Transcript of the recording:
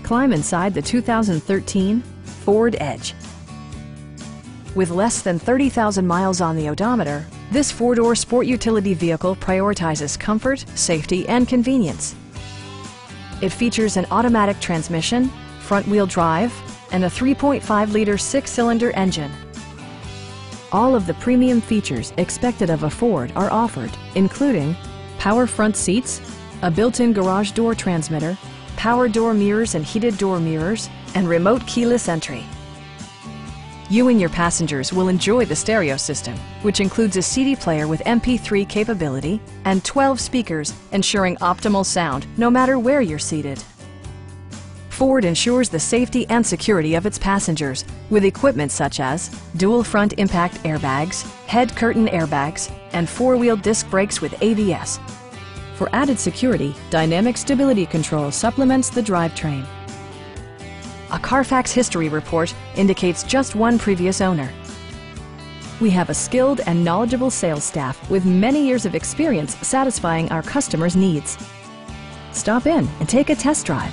Climb inside the 2013 Ford Edge. With less than 30,000 miles on the odometer, this four-door sport utility vehicle prioritizes comfort, safety, and convenience. It features an automatic transmission, front-wheel drive, and a 3.5-liter six-cylinder engine. All of the premium features expected of a Ford are offered, including power front seats, a built-in garage door transmitter, power door mirrors and heated door mirrors, and remote keyless entry. You and your passengers will enjoy the stereo system, which includes a CD player with MP3 capability and 12 speakers, ensuring optimal sound no matter where you're seated. Ford ensures the safety and security of its passengers with equipment such as dual front impact airbags, head curtain airbags, and four-wheel disc brakes with ABS. For added security, dynamic stability control supplements the drivetrain. A Carfax history report indicates just one previous owner. We have a skilled and knowledgeable sales staff with many years of experience satisfying our customers' needs. Stop in and take a test drive.